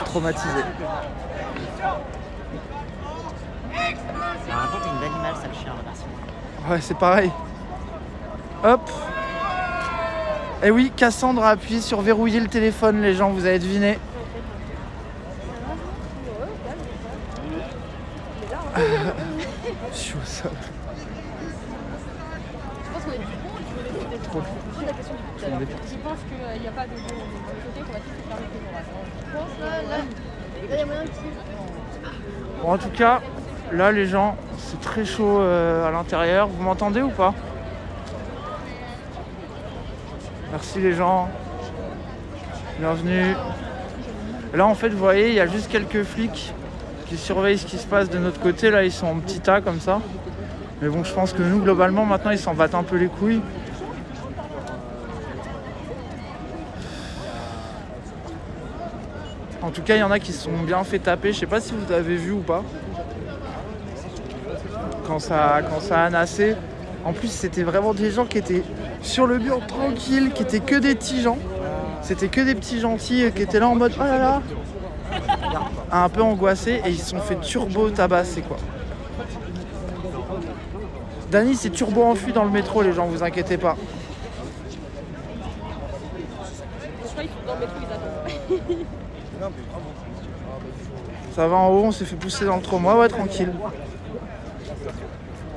traumatisé. Alors, t'as une belle image, ça, le chien, remercie. Ouais, c'est pareil. Hop. Et oui, Cassandre a appuyé sur verrouiller le téléphone, les gens, vous avez deviné. Je suis au sol. Je pense qu'on est du bon, tu veux poser la question depuis tout à l'heure. Je pense qu'il n'y a pas de côté qu'on va tous se permettre de voir. Je pense là, il y a moyen de... Bon, en tout cas, là, les gens, c'est très chaud à l'intérieur. Vous m'entendez ou pas? Merci les gens. Bienvenue. Là, en fait, vous voyez, il y a juste quelques flics qui surveillent ce qui se passe de notre côté. Là, ils sont en petit tas comme ça. Mais bon, je pense que nous, globalement, maintenant, ils s'en battent un peu les couilles. En tout cas, il y en a qui se sont bien fait taper. Je sais pas si vous avez vu ou pas. Quand ça a nassé. En plus, c'était vraiment des gens qui étaient sur le mur tranquilles, qui étaient que des petits gens. C'était que des petits gentils qui étaient là en mode oh là là, un peu angoissés, et ils se sont fait turbo tabasser quoi. Dany s'est turbo enfui dans le métro, les gens, vous inquiétez pas. Je crois qu'ils sont dans le métro, ils attendent. Ça va en haut, on s'est fait pousser dans le tramway, ouais, tranquille.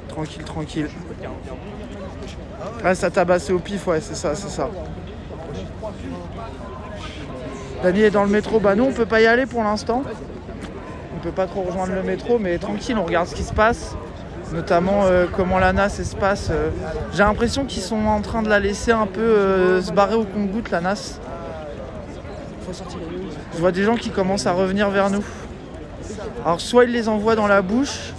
Tranquille, tranquille. Ouais, ça tabassé au pif, ouais, c'est ça, c'est ça. Dany est dans le métro, bah nous on peut pas y aller pour l'instant. On peut pas trop rejoindre le métro, mais tranquille, on regarde ce qui se passe. Notamment comment la NAS se passe. J'ai l'impression qu'ils sont en train de la laisser un peu se barrer au compte-gouttes, la NAS. Je vois des gens qui commencent à revenir vers nous. Alors soit ils les envoient dans la bouche,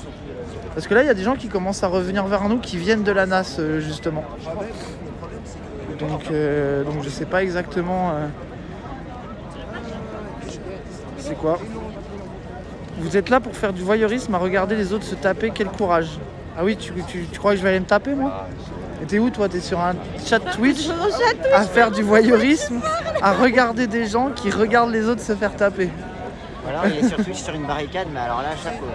parce que là il y a des gens qui commencent à revenir vers nous qui viennent de la NAS justement. Donc je sais pas exactement c'est quoi. Vous êtes là pour faire du voyeurisme, à regarder les autres se taper, quel courage. Ah oui, tu crois que je vais aller me taper moi? Et t'es où toi? T'es sur un chat Twitch à faire du voyeurisme, à regarder des gens qui regardent les autres se faire taper. Voilà, il est sur Twitch sur une barricade, mais alors là, chapeau.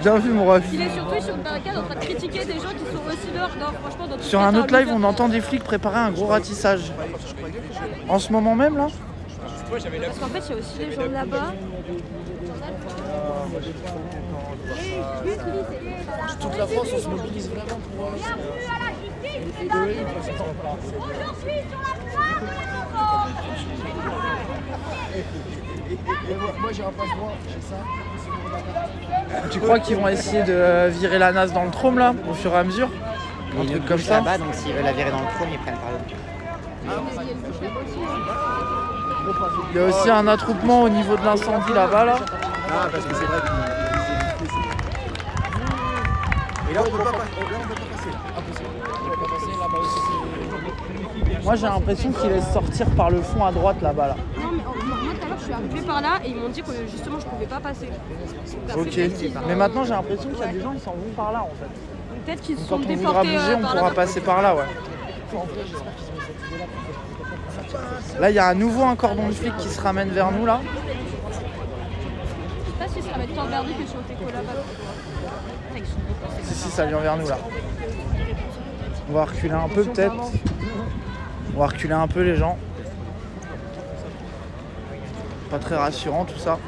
Bien vu mon ref. Il est sur Twitch sur une barricade en train de critiquer des gens qui sont aussi dehors. Non, franchement, dans Sur un autre live, on entend des flics préparer un gros ratissage. En ce moment même là? Parce qu'en fait, il y a aussi les gens là-bas. Toute la France, on se mobilise vraiment pour... Bienvenue à la justice, mesdames et messieurs. Aujourd'hui, sur la place de la Moi, j'ai un passe-droit, j'ai ça. Tu crois qu'ils vont essayer de virer la NAS dans le trône là, au fur et à mesure? Un truc comme ça. Là-bas, donc s'ils veulent la virer dans le trône, ils prennent par le. Il y a aussi un attroupement au niveau de l'incendie là-bas là. Ah, parce que c'est vrai que... Et là, on peut pas passer. Impossible. On peut pas passer là-bas aussi. Moi j'ai l'impression qu'ils laissent sortir par le fond à droite là-bas là. Non, mais moi tout à l'heure, je suis arrivée par là et ils m'ont dit que justement, je pouvais pas passer. Ok. Mais maintenant j'ai l'impression qu'il y a des gens qui s'en vont par là en fait. Peut-être qu'ils Donc, sont quand on déportés voudra bouger, on par pourra là. passer par là, ouais. Là, il y a à nouveau un cordon de flics qui se ramène vers nous, là. Je sais pas si ça va être tant verdi que sur le téco là-bas. Si, ça vient vers nous, là. On va reculer un peu, peut-être. On va reculer un peu, les gens. Pas très rassurant, tout ça.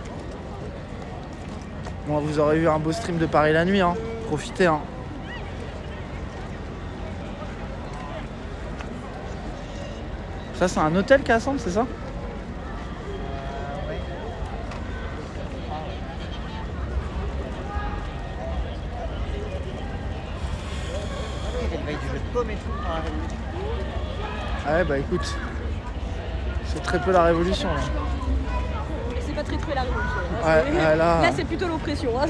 Bon, vous aurez eu un beau stream de Paris la nuit, hein. Profitez, hein. Ça, c'est un hôtel Cassandre, c'est ça? Ah ouais, bah écoute, c'est très peu la révolution là. C'est pas très la révolution. Ouais, là c'est plutôt l'oppression. Hein.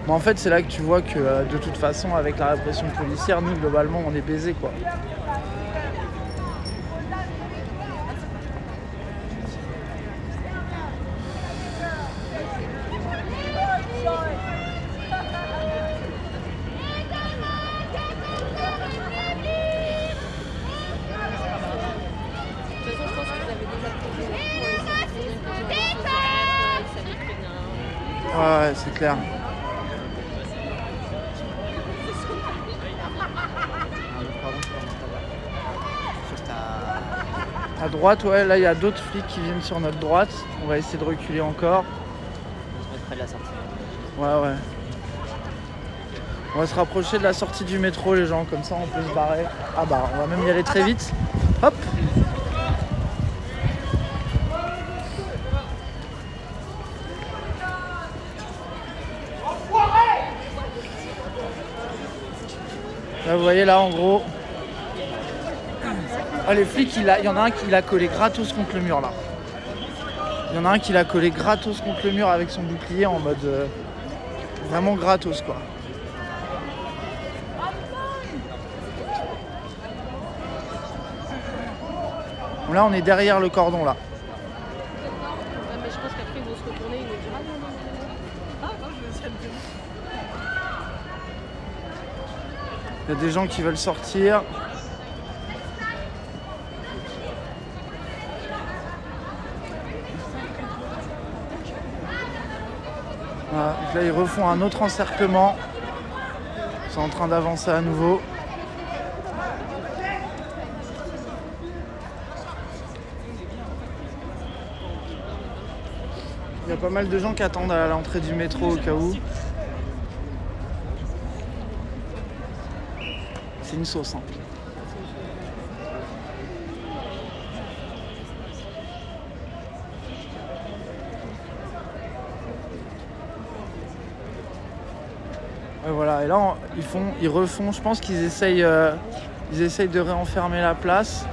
Mais en fait, c'est là que tu vois que de toute façon, avec la répression policière, nous globalement, on est baisés quoi. Ouais, c'est clair. À droite, ouais, là il y a d'autres flics qui viennent sur notre droite. On va essayer de reculer encore. On se met près de la sortie. Ouais. On va se rapprocher de la sortie du métro, les gens, comme ça on peut se barrer. Ah bah, on va même y aller très vite. Hop! Là, vous voyez, là, en gros... Ah, les flics, il y en a un qui l'a collé gratos contre le mur, là. Il y en a un qui l'a collé gratos contre le mur avec son bouclier en mode... vraiment gratos, quoi. Bon, là, on est derrière le cordon, là. Ouais, mais je pense qu'après ils vont se retourner, ils vont dire ah non, non, non. Ah non, je me suis Il y a des gens qui veulent sortir. Voilà, donc là, ils refont un autre encerclement. Ils sont en train d'avancer à nouveau. Il y a pas mal de gens qui attendent à l'entrée du métro au cas où. C'est une sauce, hein. Ouais, voilà, et là ils refont, je pense qu'ils essayent de réenfermer la place.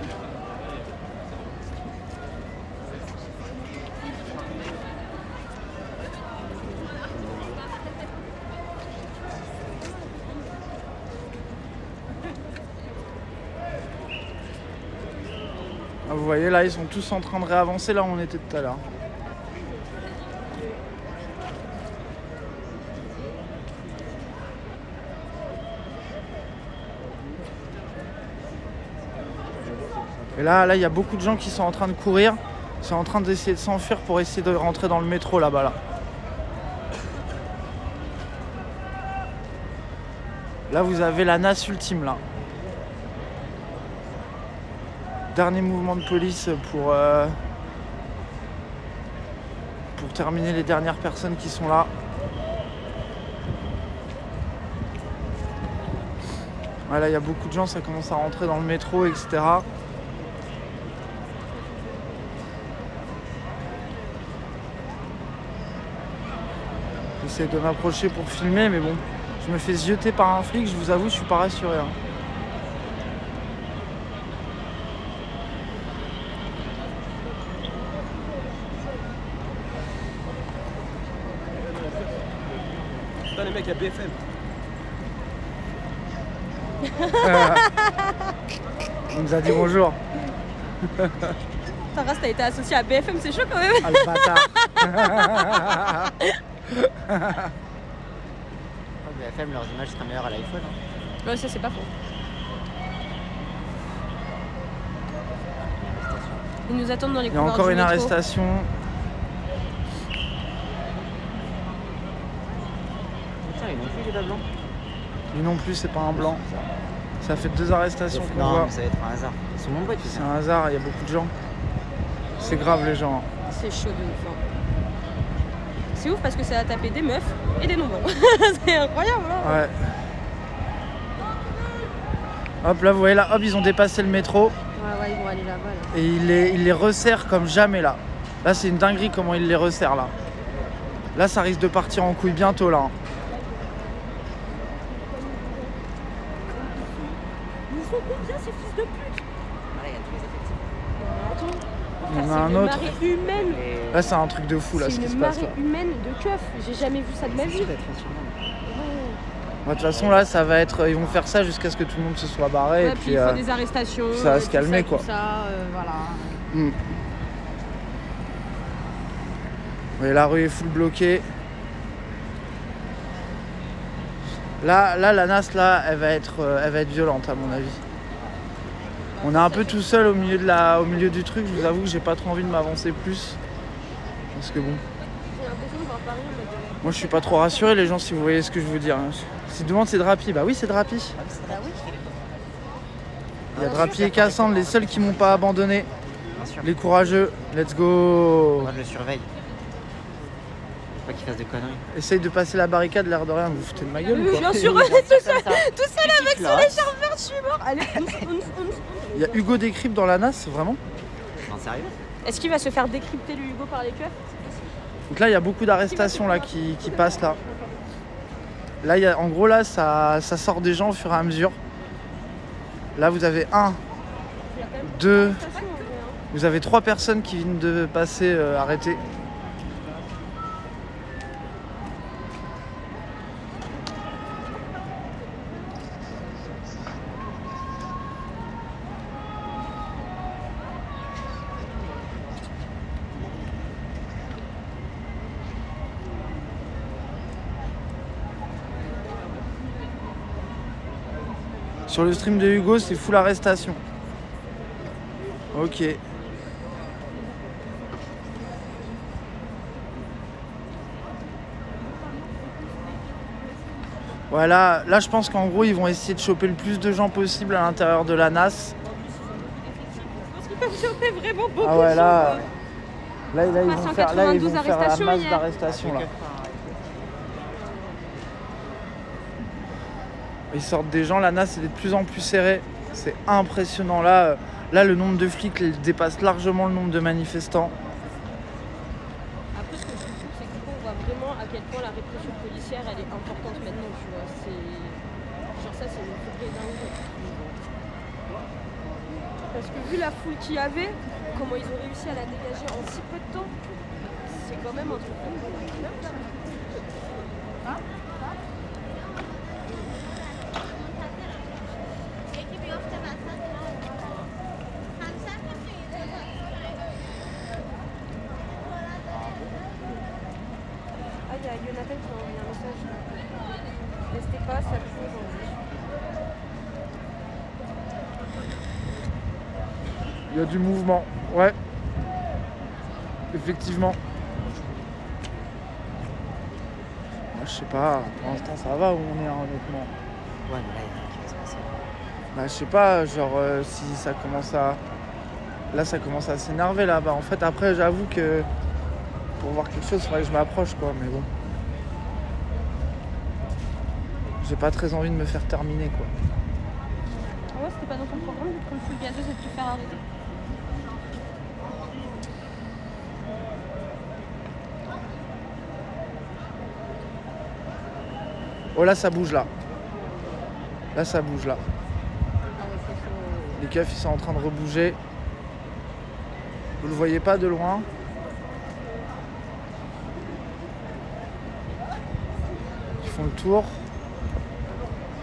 Ah, vous voyez là, ils sont tous en train de réavancer là où on était tout à l'heure. Et là, il y a beaucoup de gens qui sont en train de courir. Ils sont en train d'essayer de s'enfuir pour essayer de rentrer dans le métro là-bas. Là. Là, vous avez la NAS ultime là. Dernier mouvement de police pour terminer les dernières personnes qui sont là. Voilà, il y a beaucoup de gens, ça commence à rentrer dans le métro, etc. J'essaie de m'approcher pour filmer, mais bon, je me fais zioter par un flic, je vous avoue, je suis pas rassuré. Hein. Putain, les mecs, il y a BFM. Il nous a dit bonjour. Ta race, t'as été associé à BFM, c'est chaud quand même. Ah, le bâtard. BFM, leurs images seraient meilleures à l'iPhone. Hein. Ouais, ça c'est pas faux. Ils nous attendent dans les Il y a couloirs encore du une métro. arrestation. Putain, ils n'ont plus les bas blancs. Lui non plus, c'est pas un blanc. Ça fait 2 arrestations qu'on Non, voit. mais ça va être un hasard. Ils sont nombreux, tu sais. C'est un hasard, il y a beaucoup de gens. C'est grave les gens. C'est chaud de ouf. Hein. C'est ouf parce que ça a tapé des meufs et des non-blancs. C'est incroyable. Hein. Ouais. Hop là, vous voyez là, hop, ils ont dépassé le métro. Ouais, ils vont aller là-bas. Là. Et il les resserre comme jamais là. Là, c'est une dinguerie comment il les resserre là. Là, ça risque de partir en couille bientôt là. Hein. Ils sont combien ces fils de pute? Voilà, il y a tous les effectifs. Attends. Il y en a C'est un une autre. marée humaine. Et... Là, c'est un truc de fou là, C'est ce qui se une passe marée là. humaine de keufs. J'ai jamais vu ça de ma vie. d'être fonctionnel. De toute façon, là, ça va être. Ils vont faire ça jusqu'à ce que tout le monde se soit barré. Ouais, et puis puis, il faut des arrestations. ça va se tout calmer, ça, quoi. Tout ça, voilà. Oui, la rue est full bloquée. Là, la NAS, là, elle va être violente à mon avis. On est un peu tout seul au milieu du truc. Je vous avoue que j'ai pas trop envie de m'avancer plus. Parce que bon. J'ai l'impression à Paris, on m'a dit. Moi je suis pas trop rassuré les gens si vous voyez ce que je veux dire. Si demande c'est Drapi, bah oui c'est Drapi. Bah oui. Il y a Drapi et Cassandre, les seuls qui m'ont pas abandonné. Bien sûr. Les courageux, let's go. Moi je le surveille. Faut pas qu'il fasse de conneries. Essaye de passer la barricade, l'air de rien, vous vous foutez de ma gueule ou Oui, quoi? bien sûr, Comme ça. tout seul avec son écharpe verte, je suis mort. Allez, Il y a Hugo Décrypte dans la NAS, vraiment. Non, sérieux? Est-ce qu'il va se faire décrypter le Hugo par les keufs? Donc là il y a beaucoup d'arrestations là qui passent là. Là il y a, en gros là ça sort des gens au fur et à mesure. Là vous avez 1, 2, vous avez 3 personnes qui viennent de passer arrêtées. Sur le stream de Hugo, c'est full arrestation. Ok. Voilà, là je pense qu'en gros ils vont essayer de choper le plus de gens possible à l'intérieur de la NAS. Je pense qu'ils peuvent choper vraiment beaucoup Ah ouais de là, gens. là, ils vont faire, là, ils 192 vont faire la arrestations masse hier. d'arrestations là. Ils sortent des gens, la NAS est de plus en plus serrée. C'est impressionnant là. Là le nombre de flics il dépasse largement le nombre de manifestants. Après, ce que je trouve, c'est que du coup, on voit vraiment à quel point la répression policière, elle est importante maintenant, tu vois. Genre ça, c'est une vraie dinguerie. Parce que vu la foule qu'il y avait, comment ils ont réussi à la dégager en si peu de temps, c'est quand même un truc de ouf. Ah, il y a Jonathan qui m'a envoyé un message. Restez pas, ça bouge. Il y a du mouvement, ouais. Effectivement. Moi, je sais pas, pour l'instant ça va où on est hein, honnêtement. Ouais, mais là, il y a rien qui va se passer. Bah, je sais pas, genre si ça commence à. Là ça commence à s'énerver là. Bah en fait après j'avoue que pour voir quelque chose, il faudrait que je m'approche quoi, mais bon. J'ai pas très envie de me faire terminer quoi. Ah ouais, c'était pas dans ton programme de prendre full gazeuse et de te faire arrêter. Oh là ça bouge là. Là ça bouge là. Ah ouais, c'est chaud. Les keufs ils sont en train de rebouger. Vous le voyez pas de loin. Ils font le tour.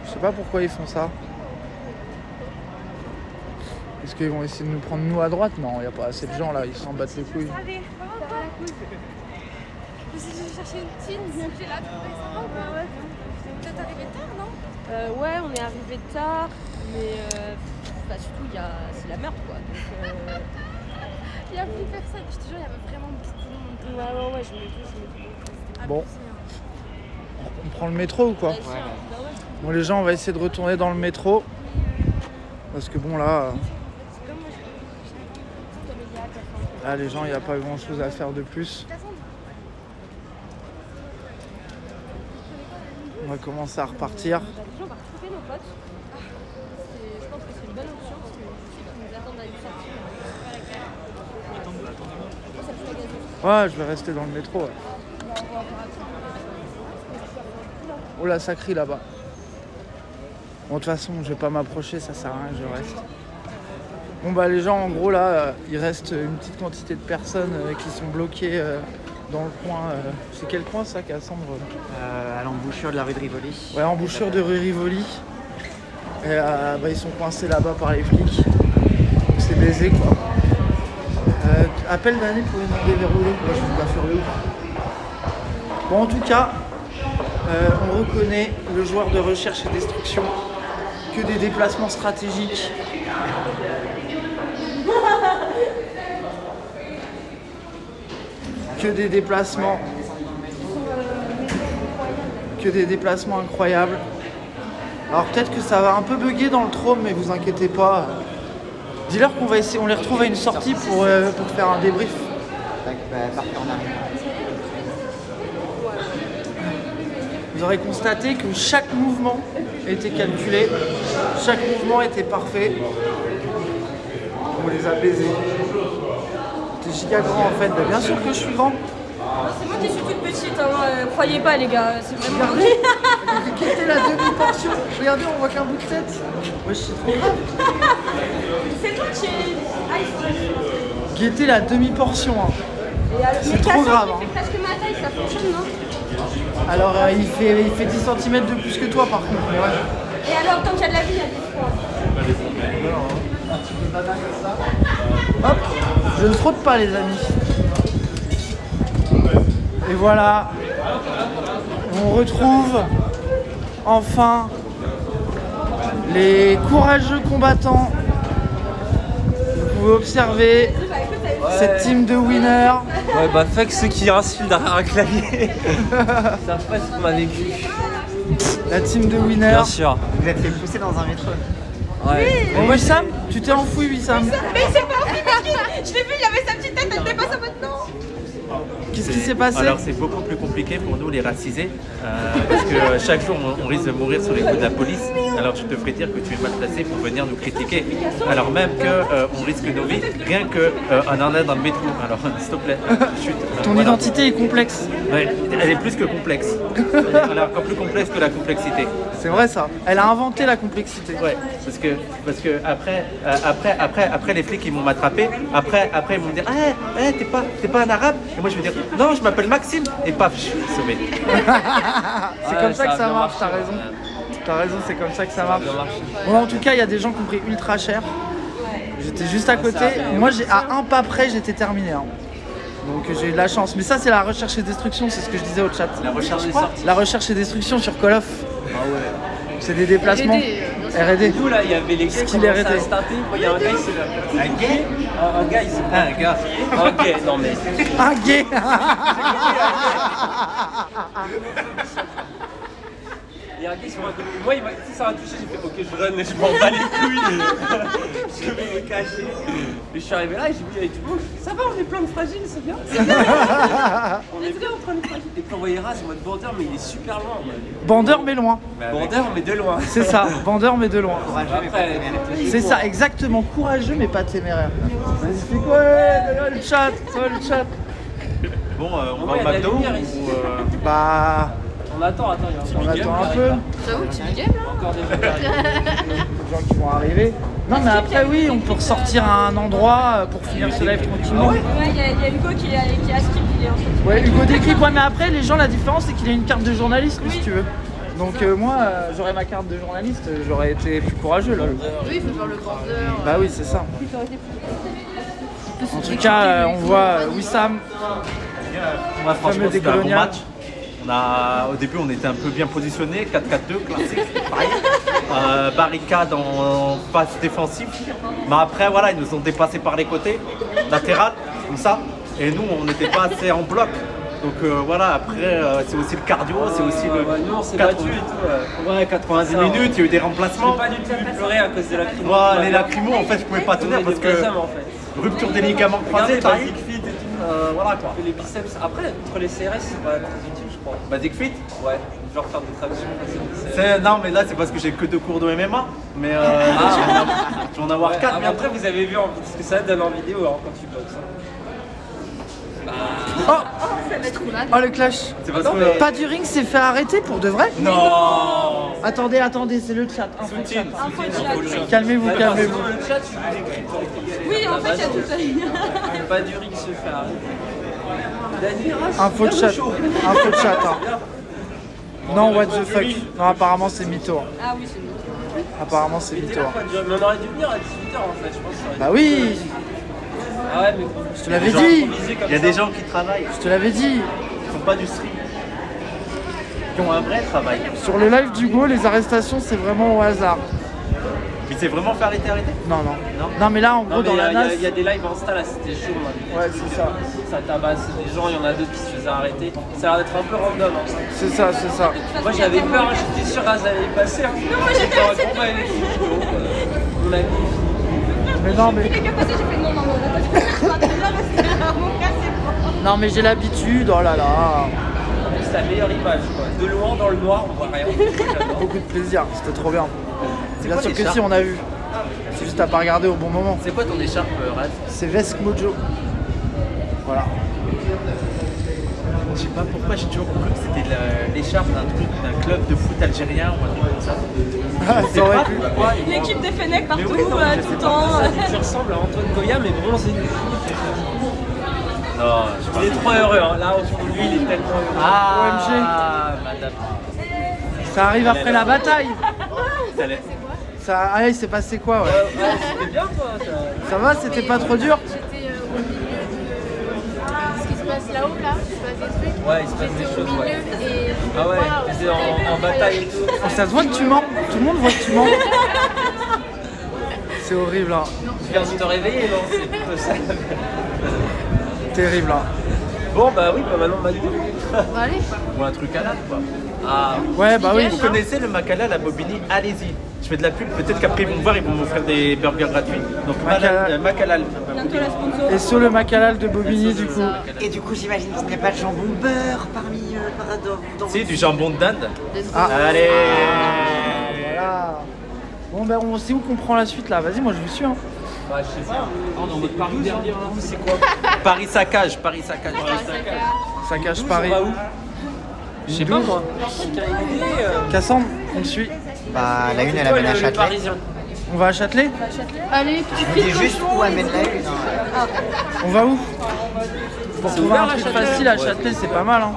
Je sais pas pourquoi ils font ça. Est-ce qu'ils vont essayer de nous prendre nous à droite? Non, il n'y a pas assez de gens là, ils s'en battent les couilles. Allez, je chercher une petite, j'ai là, tu trouvais ça va ou pas? Ouais. Vous êtes peut-être arrivé tard, non? Ouais, on est arrivé tard, mais bah, surtout, c'est la merde quoi. Donc, Il n'y a plus personne, je te jure, il y avait vraiment beaucoup de monde. ouais, je me dis. Bon. On prend le métro ou quoi? Bah ouais. Bon les gens on va essayer de retourner dans le métro. Parce que bon là... Là les gens il n'y a pas grand chose à faire de plus. On va commencer à repartir. Bah, déjà, on va retrouver nos potes. Je pense que c'est une bonne option parce que je sais qu'ils nous attendent à une sortie. Ça pue la gazeuse. Ouais, je vais rester dans le métro. Ouais. Oh là, ça crie là-bas. Bon, de toute façon, je vais pas m'approcher, ça sert à rien, je reste. Bon, bah, les gens, en gros, là, il reste une petite quantité de personnes qui sont bloquées dans le coin. C'est quel coin ça, Cassandre? À l'embouchure de la rue de Rivoli. Ouais, embouchure de rue Rivoli. Et bah, ils sont coincés là-bas par les flics. C'est baisé, quoi. Appelle Dani pour lui demander vers où il est. Moi, je suis pas furieux. Bon, en tout cas, on reconnaît le joueur de recherche et destruction. Que des déplacements stratégiques. Que des déplacements que des déplacements incroyables. Alors peut-être que ça va un peu bugger dans le trône, mais vous inquiétez pas. Dis-leur qu'on va essayer, on les retrouve à une sortie pour faire un débrief. Parfait, on arrive. Vous aurez constaté que chaque mouvement était calculé, chaque mouvement était parfait. On les a baisés. T'es giga grand en fait, bien sûr que je suis grand. C'est moi qui suis toute petite, hein. Croyez pas les gars, c'est vraiment... Regardez, guettez la demi-portion. Regardez, on voit qu'un bout de tête. Ouais, c'est trop grave. C'est toi qui es... Guettez la demi-portion. Hein. C'est trop grave. Il fait presque ma taille, ça fonctionne, non? Alors, il fait 10 cm de plus que toi par contre. Mais ouais. Et alors, tant qu'il y a de la vie, il y a des fois. Hop, je ne frotte pas les amis. Et voilà, on retrouve enfin les courageux combattants. Vous pouvez observer cette team de winners. Ouais, bah fuck ceux qui insultent derrière un clavier. Ils savent pas ce qu'on a vécu. La team de winners. Bien sûr. Vous êtes fait pousser dans un métro. Ouais. Bon, Wissam, tu t'es enfoui Wissam. Mais c'est pas envie, je l'ai vu, il avait sa petite tête, elle dépasse maintenant. Qu'est-ce qui s'est passé? Alors c'est beaucoup plus compliqué pour nous les racisés parce que chaque jour on risque de mourir sous les coups de la police. Alors je te ferai dire que tu es mal placé pour venir nous critiquer. Alors même qu'on risque nos vies rien qu'en allant dans le métro. Alors s'il te plaît, chute. Ton Voilà. identité est complexe. Ouais, elle est plus que complexe. Elle est encore plus complexe que la complexité. C'est vrai ça. Elle a inventé la complexité. Ouais, parce que après les flics ils m'ont attrapé. Après ils vont me dire t'es pas un arabe. Et moi je vais dire non, je m'appelle Maxime. Et paf, je suis sauvé. C'est comme ça que ça marche, t'as raison. T'as raison, c'est comme ça que ça marche. Bon, en tout cas, il y a des gens qui ont pris ultra cher. J'étais juste à côté. Moi, à un pas près, j'étais terminé. Hein. Donc j'ai eu de la chance. Mais ça, c'est la recherche et destruction, c'est ce que je disais au chat. La recherche des sorties. La recherche et destruction sur Call of. Ah ouais. C'est des déplacements. R&D. Nous là, il y avait les gars qui qu'il est commençaient à arrêté. se taper. Il y a un gars, il s'est là. Un gay Un gars, il s'est Un gars. Un gay, non mais. Un gay. Il y a un gars sur un côté. Moi, si ça m'a touché, j'ai fait ok, je run, je m'en bats les couilles. Je vais me cacher. Et je suis arrivé là et j'ai vu, il y avait du monde. Ça va, on est plein de fragiles, c'est bien. On est bien en train de fragiles. Et puis on voyait Raz en mode border, mais il est super loin. Bandeur, mais loin. Border, mais de loin. C'est ça, bandeur, mais de loin. Courageux, mais pas Après, téméraire. C'est ça, exactement. Courageux, mais pas téméraire. Vas-y, fais quoi? Ouais, le chat, ça va le chat. Bon, on Ouais, va il y au a de la McDo lumière ici. ou Bah, On attend, il y a un on petit attend game un qui peu. arrive J'avoue, petit game là. là. Encore des gens qui arrivent. Les gens qui vont arriver. Non, mais après, oui, on peut ressortir à un endroit pour finir ce live tranquillement. Ouais, il y a Hugo qui est à skip, il est en train de... Ouais, Hugo décrypte. Ouais, mais après, les gens, la différence, c'est qu'il a une carte de journaliste, lui, si tu veux. Donc, moi, j'aurais ma carte de journaliste, j'aurais été plus courageux, là. Oui, il faut faire le grandeur. Bah oui, c'est ça. En tout cas, on voit Wissam. Moi, franchement, Fameux c'était un bon décolonial. match. Au début, on était un peu bien positionné, 4-4-2, classique, pareil. Barricade en phase défensive. Mais après, voilà, ils nous ont dépassés par les côtés, latéral, comme ça. Et nous, on n'était pas assez en bloc. Donc voilà, après, c'est aussi le cardio, c'est aussi le. Nous, on s'est battu et tout. Ouais, 90 minutes, il y a eu des remplacements. J'ai pas du tout vu pleurer à cause de la lacrymo. Ouais, les lacrymos, en fait, je pouvais pas tenir parce que en fait. rupture des ligaments croisés, Regardez, t'as vu. Basic Fit et tout. Voilà quoi. Les biceps. Après, contre les CRS, c'est pas très utile, je crois. Basic Fit. Ouais, genre faire des tractions. Non, mais là, c'est parce que j'ai que 2 cours de MMA. Mais tu vas en avoir 4 mais après, vous avez vu ce que ça donne en vidéo hein, quand tu boxes. Oh, le clash. C'est parce que. Pas du ring s'est fait arrêter pour de vrai? Non. Attendez, c'est le chat. Info de chat. Soutine. Calmez-vous, calmez-vous. Dans le chat, tu nous décris pour les Oui, en fait, il y a tout ça. Pas du ring se fait arrêter. Info de chat. Info de chat. Hein. Non, what the fuck. Non, apparemment, c'est mytho. Hein. Ah oui, c'est bon. Apparemment, c'est mytho. Hein. Mais on aurait dû venir à 18h en fait, je pense. Bah oui, Ah ouais, mais je te l'avais dit. Il y a des gens qui travaillent, Je te l'avais dit. qui font pas du stream. Qui ont un vrai travail. Sur le live d'Hugo, les arrestations, c'est vraiment au hasard. Mais c'est vraiment fait arrêter. Non, non. Non. Non, mais là, en gros, Non, mais dans la NAS. il y a des lives Insta là, c'était chaud. Moi. Ouais, c'est ça. Ça tabasse des gens, il y en a d'autres qui se faisaient arrêter. Ça a l'air d'être un peu random. Hein. C'est ça, c'est ça. Moi j'avais peur, j'étais sûr qu'elle allait passer. Non, moi j'étais là, c'est mon ami. Mais non, mais. Dès qu'elle passait, j'ai fait non, non, non, là, rester à mon cas, c'est bon. Non, mais j'ai l'habitude, oh là là. C'est la meilleure image quoi. De loin dans le noir, on voit rien. J'adore. Beaucoup de plaisir, c'était trop bien. C'est Bien quoi sûr que l'écharpe si, on a vu. C'est juste à pas regarder au bon moment. C'est quoi ton écharpe, Raz? C'est Vesk Mojo. Voilà. Je sais pas pourquoi j'ai toujours cru que c'était l'écharpe d'un club de foot algérien ou un truc comme ça. Ah, ça aurait pu. L'équipe des Fennecs partout, oui, non, mais je tout sais le temps. Tu ressembles à Antoine Goya mais bronzé. Non, Il est trop heureux, hein. Là, lui, il est tellement heureux. Ah, madame. Ça arrive après la bataille. Ça allait. Ça, ah, il s'est passé quoi, ouais. C'était bien, toi. Ça va, c'était pas trop dur? J'étais au milieu de ce qui se passe là-haut, là. Il se passe des trucs. Ouais, il se passe des J'étais au choses, milieu ouais. et Ah ouais, waouh, t'étais en bataille et tout. Oh, ça se voit que tu mens. Tout le monde voit que tu mens. C'est horrible, hein. Tu viens de te réveiller, non? C'est plutôt ça. Terrible, hein. Bon, bah oui, bah maintenant, Manu. Bon, allez. Ou un truc halal, quoi. Ah, Ouais, bah oui. Vous connaissez le Machalal à Bobigny? Allez-y. Je fais de la pub, peut-être qu'après ils vont me voir, ils vont m'offrir des burgers gratuits. Donc Machalal. Machalal. Bientôt la sponsor. Et sur le Machalal de Bobigny, du coup. Et du coup, j'imagine qu'il n'y a pas de jambon beurre parmi dans Si, du jambon de dinde. Ah. Allez. Voilà. Bon, ben, on sait où qu'on prend la suite, là. Vas-y, moi, je vous suis, hein. bah je sais pas. On est en mode Paris dernier, c'est quoi? Paris saccage, Paris saccage. Ça cache Paris. On va où? Je sais pas moi. Quelqu'un a une idée Cassandre, on le suit. Bah, la une, elle Quoi, amène à le Châtelet. Parisien? On va à Châtelet? Allez, Je me dis juste où amène la une. Hein. On va où? Pour trouver ouvert, un à truc Châtelet facile à Ouais. Châtelet, c'est pas mal, hein.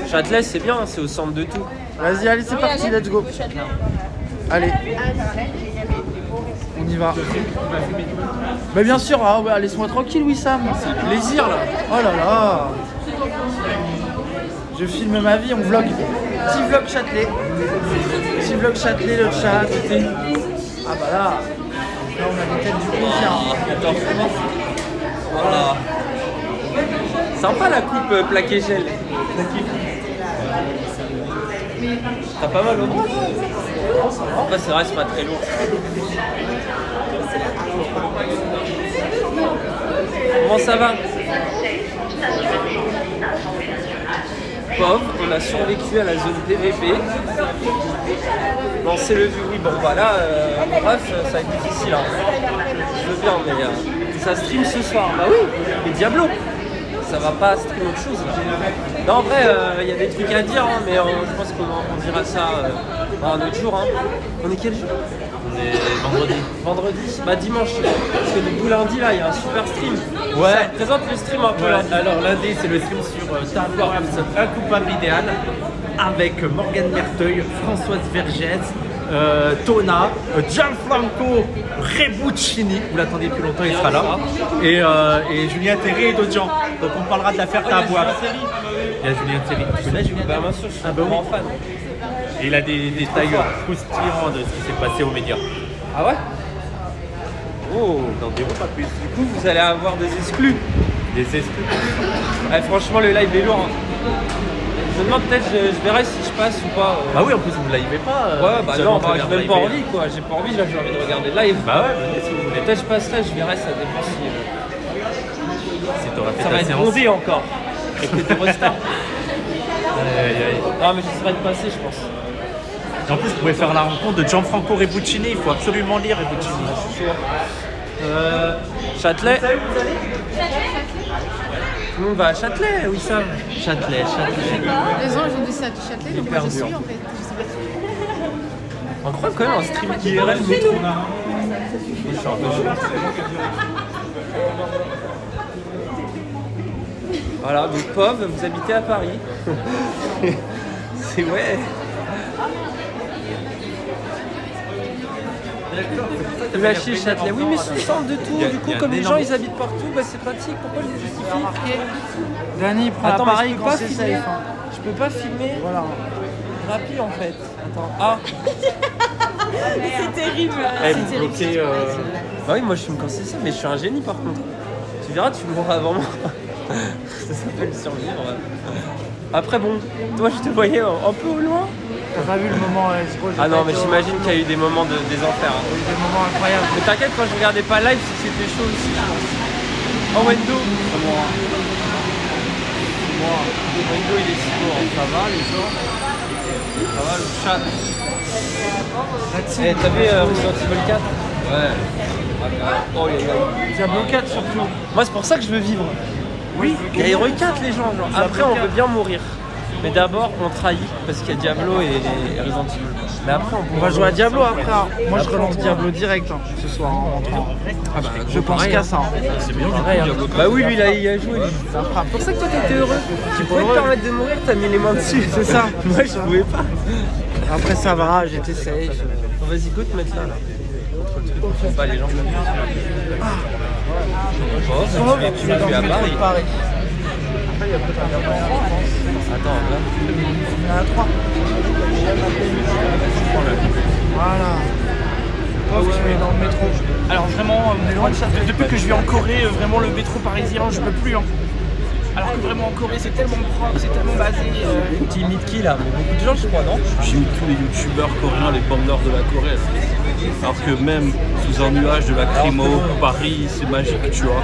Châtelet, c'est bien, c'est au centre de tout. Vas-y, allez, c'est parti, let's go. Allez. On y va. Mais bien sûr, ah ouais, laisse-moi tranquille, Wissam. C'est plaisir là. Oh là là. Je filme ma vie, on vlog. Petit vlog Châtelet. Petit vlog Châtelet, le chat. Ah bah là. Là, on a des têtes du confiant. Voilà. Sympa la coupe plaqué gel. T'as pas mal au bras? Après c'est vrai, c'est pas très lourd. Comment ça va? Pauvre, on a survécu à la zone PVP. Bon, c'est le vu, oui, bon voilà, bref, ça va être difficile. Hein. Je veux bien, mais ça stream ce soir. Bah oui, mais Diablo, ça va pas stream autre chose là. Non, en vrai, il y a des trucs à dire, hein, mais je pense qu'on dira ça un autre jour. Hein. On est quel jour? On est vendredi. Vendredi? Bah dimanche, parce que du coup lundi là, il y a un super stream. Ouais. Ça présente le stream un peu Ouais, lundi. alors lundi c'est le stream sur Star Wars Incoupable Idéal avec Morgane Merteuil, Françoise Vergès, Tona, Gianfranco Rebuccini, vous l'attendiez depuis longtemps, il sera là, et Julien Terry et d'autres gens. Donc on parlera de l'affaire Tabouaf. Il y a Julien Terry. Tu connais Julien Bah Terry? bien sûr, je suis un Ah bah oui. grand fan. Et il a des détails croustillants de ce qui s'est passé aux médias. Ah ouais? Oh, N'en dirons pas plus. du coup vous allez avoir des exclus. Des exclus. Ouais, franchement le live est lourd. Hein. Je me demande peut-être, je verrai si je passe ou pas. Bah oui, en plus vous ne l'avez pas. Ouais, bah non, bah, j'ai même pas live. envie quoi. J'ai pas envie, là j'ai envie de regarder le live. Bah ouais, venez si vous voulez. Peut-être je passerai, je verrai, ça dépend si. Si t'auras fait Ça ta va être séance. bondé encore. Avec les restants. Aïe, aïe, aïe. Non, mais j'essaierai de passer, je pense. Et en plus, vous pouvez faire la rencontre de Gianfranco Rebuccini. Il faut absolument lire Rebuccini. Châtelet. Tout le monde va à Châtelet, oui ça. Châtelet. Les gens, ils ont dit ça à Châtelet, donc moi je suis en fait. Je sais pas. Incroyable quand même un stream IRL métro. Voilà, donc pauvre, vous habitez à Paris. C'est ouais. Lâcher Châtelet. Oui, mais c'est le centre de tout. Il y a- Du il coup, y a comme un les gens énorme- ils habitent partout, bah, c'est pratique. Pourquoi je les justifie? Dany prend Attends, mais l'appareil je peux quand pas c'est filmer. safe. Hein. Je peux pas filmer Voilà. rapide en fait. Attends. Ah. C'est terrible. Elle est bloquée. Bah oui, moi je fume quand c'est ça, mais je suis un génie par contre. Tu verras, tu mourras avant moi. Ça s'appelle survivre. Après, bon, toi je te voyais un peu au loin. T'as pas vu le moment escroc? Ah non, mais j'imagine qu'il y a eu des moments des enfers. Hein. Des moments incroyables. Mais t'inquiète, quand je regardais pas live, c'était chaud aussi. Oh, Wendo. Wendo, il est si beau. Ça va, les gens? Ça va, le chat? Eh, t'as vu Resident Evil 4? Ouais. Oh, Diablo 4 surtout. Moi, c'est pour ça que je veux vivre. Oui, il y a Hero 4, les gens. Genre. Après, on veut bien mourir. Mais d'abord, on trahit parce qu'il y a Diablo et Resident Evil. Mais après, on va jouer à Diablo après. Moi, je relance Diablo direct ce soir en rentrant. Ah bah, je pense qu'à ça. C'est bien, Diablo. Bah oui, lui, il a joué. C'est pour ça que toi, t'étais heureux. Tu pouvais te permettre de mourir, t'as mis les mains dessus. C'est ça. Moi, je pouvais pas. Après, ça va, j'étais safe. Vas-y, go te mettre là. Faut pas les gens. Tu vas à Paris. Attends, là. Il y en a 3. Voilà. Pauvre, tu es dans le métro. Alors vraiment, depuis que je vis en Corée, vraiment le métro parisien, je peux plus. Hein. Alors que vraiment en Corée, c'est tellement propre, c'est tellement basé. Tu imites qui là? Beaucoup de gens, je crois, non? J'imite tous les youtubeurs coréens, les bandeurs de la Corée. Alors que même sous un nuage de lacrymo, Paris, c'est magique, tu vois.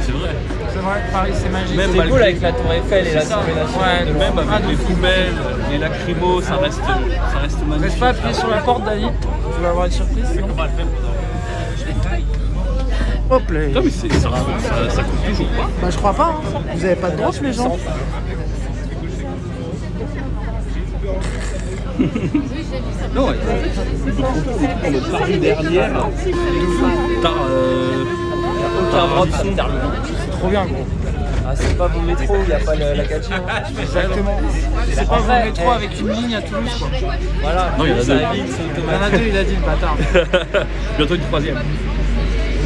C'est vrai. C'est vrai que Paris, c'est magique. Même c'est cool avec la tour Eiffel et la civilisation. Ouais, même avec les poubelles, les lacrymos, ça reste magnifique. Reste pas appuyé sur la porte, Dali. Tu vas avoir une surprise. Hop là. Non mais ça coûte toujours pas. Bah je crois pas, hein. Vous avez pas de drop les gens. Non ouais. Pour le Paris dernière, t'as un drop, ça me termine. C'est trop bien gros. Ah c'est pas vos métros, il n'y a pas la Cathy. Exactement. C'est pas vos métros avec une ligne à Toulouse quoi. Voilà. Non il y en a deux. Il y en a deux, il a dit le bâtard. Bientôt une troisième.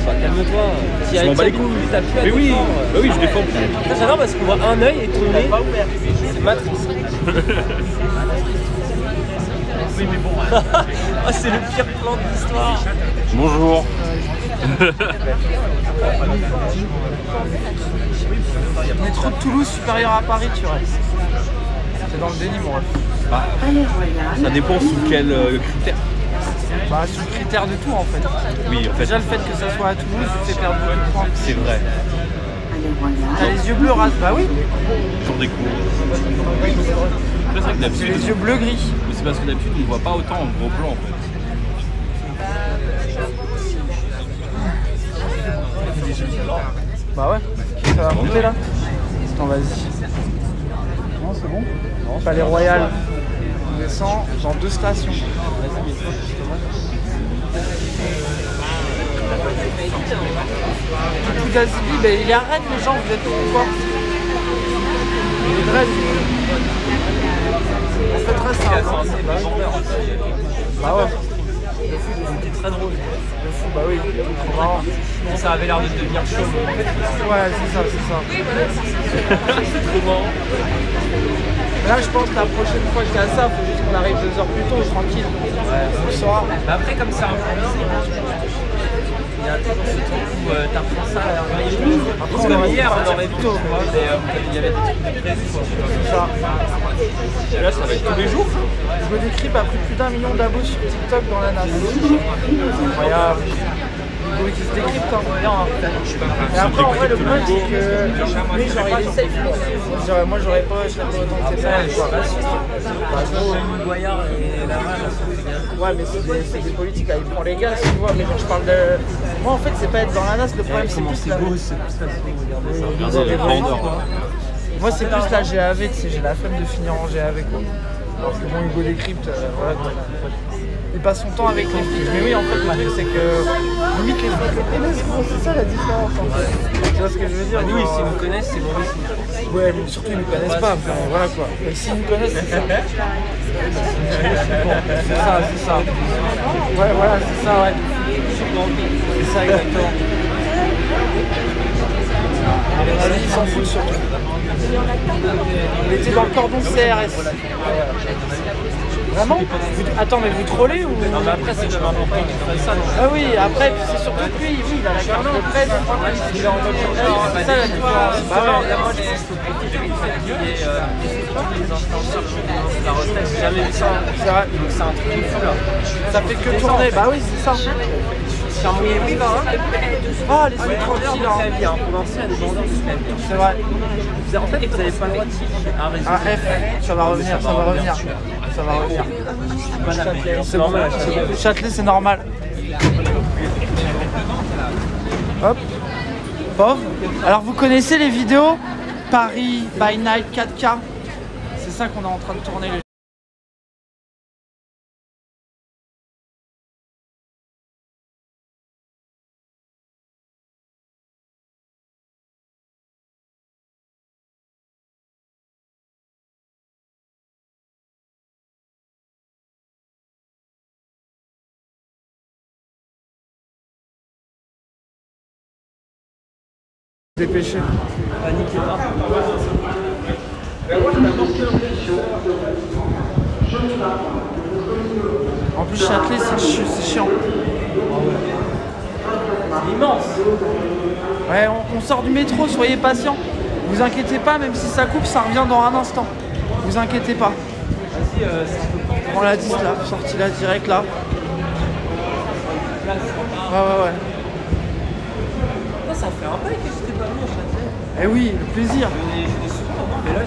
Bah, calme-toi. Je m'en bats les couilles. Mais oui, bah oui, je défends. J'adore parce qu'on voit un œil et ton nez. C'est Matrix. Oui, mais bon. Ah, c'est le pire plan de l'histoire. Bonjour. Métro de Toulouse supérieur à Paris, tu restes. C'est dans le déni, mon ref. Bah, ça dépend sous quel critère. Bah, sous le critère de tout en fait. Oui, en fait. Déjà, le fait que ça soit à Toulouse, ça fait perdre beaucoup de points. C'est vrai. T'as les yeux bleus rases, bah oui. Toujours des coups. C'est vrai que d'habitude. Les yeux bleu gris. Mais c'est parce que d'habitude, on ne voit pas autant en gros plan en fait. Bah ouais. Ça va monter là. Attends, vas-y. Non, c'est bon. Palais Royal. On descend dans 2 stations. Tout d'Azibi, ben il arrête les gens, vous êtes pourquoi? Les dreads. On fait très simple. Bah ouais. C'était très drôle. Le fou, bah oui. Trop marrant. Ça avait l'air de devenir chaud. Ouais, c'est ça, c'est ça. C'est trop marrant. Là, je pense que la prochaine fois qu'il y a ça, il faut juste qu'on arrive 2 heures plus tôt, tranquille. Ouais, ce soir. Mais après, comme c'est improvisé, il y a toujours ce truc où t'apprends ça à la réunion. Parce que hier, on aurait vu, tu vois, mais il y avait des trucs prévus. C'est ça. Et là, ça va être tous les jours. Hugo Décrypte a pris plus d'1 million d'abos sur TikTok dans la NAS. C'est incroyable. Hugo qui se décrypte en bien. Et après, en vrai, le problème, c'est que lui, genre, il est safe. Genre, moi, j'aurais pas, je serais pas autant que ça. Goyard et la rage. Ouais, mais c'est des politiques, là, il prend les gars, tu vois. Mais genre, je parle de. Moi, en fait, c'est pas être dans la NAS, le problème, c'est plus la. Moi, c'est plus la GAV, tu sais, j'ai la flemme de finir en GAV, quoi. Alors que bon, Hugo Décrypte, voilà, quoi. Il passe son temps avec les flics. Mais oui, en fait, le truc, c'est que limite les flics les connaissent, c'est ça la différence, en fait. Tu vois ce que je veux dire? Oui, s'ils nous connaissent, c'est mauvais signe. Ouais, mais surtout, ils nous connaissent pas, enfin, voilà, quoi. Mais s'ils nous connaissent, c'est ça. Bon, c'est ça, c'est ça. Ouais, voilà, c'est ça, ouais. C'est ça, exactement. Vas-y, ils s'en foutent surtout. Il était dans le cordon CRS. Vraiment Attends, mais vous trollez ou... Non, mais après, c'est vraiment important qu'il fasse ça. Donc... Ah oui, après, c'est surtout que lui, oui, il a la carte de presse. Il est en mode journaliste, c'est ça la différence. Bah ouais, là, moi, je pense qu'il faut profiter du fait qu'il y ait tous les influenceurs qui commencent la retraite. J'ai jamais vu ça. C'est vrai. Donc, c'est un truc de fou, là. Ça fait que tourner. Bah oui, c'est ça. C'est un moyen oui, bah, hein. Ah, les trucs tranquilles, hein. Pour lancer à des vendeurs de clavier. C'est vrai. En fait, vous n'avez pas le droit de tirer un réseau. Ah, F, ça va revenir, ça va revenir. Ça va revenir. C'est normal. Châtelet, c'est normal. Hop. Pauvre. Alors, vous connaissez les vidéos Paris by Night 4K? C'est ça qu'on est en train de tourner. Dépêchez. Paniquez pas. En plus, Châtelet, c'est chiant. C'est immense. Ouais, on sort du métro, soyez patients. Vous inquiétez pas, même si ça coupe, ça revient dans un instant. Vous inquiétez pas. Vas-y, c'est un peu On l'a dit là, sorti là, direct là. Ouais. ça fait un bail que j'étais pas venu à Châtelet. Eh oui, le plaisir. Je venais souvent avant, mais là,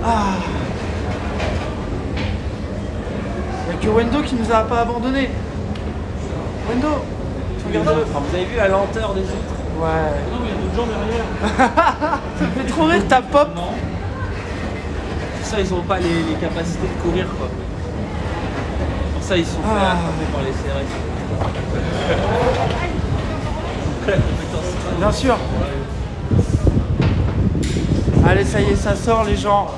Ah. Il n'y a que Wendo qui nous a pas abandonnés. Wendo, regarde-le. Vous avez vu la lenteur des autres? Ouais. Non, mais il y a d'autres gens derrière. Ça me fait trop rire ta pop. Ça, ils ont pas les capacités de courir, quoi. Pour ça, ils sont fait attraper par les CRS. La compétence. Bien sûr. Allez, ça y est, ça sort les gens.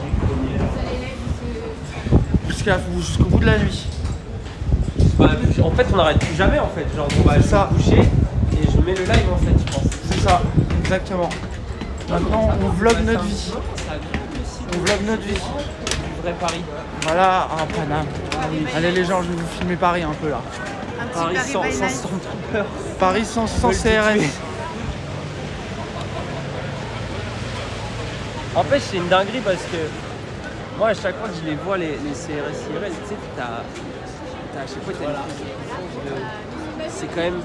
Jusqu'au bout de la nuit. Bah, en fait, on n'arrête plus jamais, en fait. Genre, on va se coucher et je mets le live, en fait, je pense. C'est ça, exactement. Maintenant, on vlog notre vie. On vlog notre vie. Vrai Paris. Voilà, un Paname. Allez les gens, je vais vous filmer Paris un peu là. Paris sans Stormtrooper. Paris sans CRS. En fait, c'est une dinguerie parce que moi, à chaque fois que je les vois, les CRS IRL, tu sais, à chaque fois, c'est quand même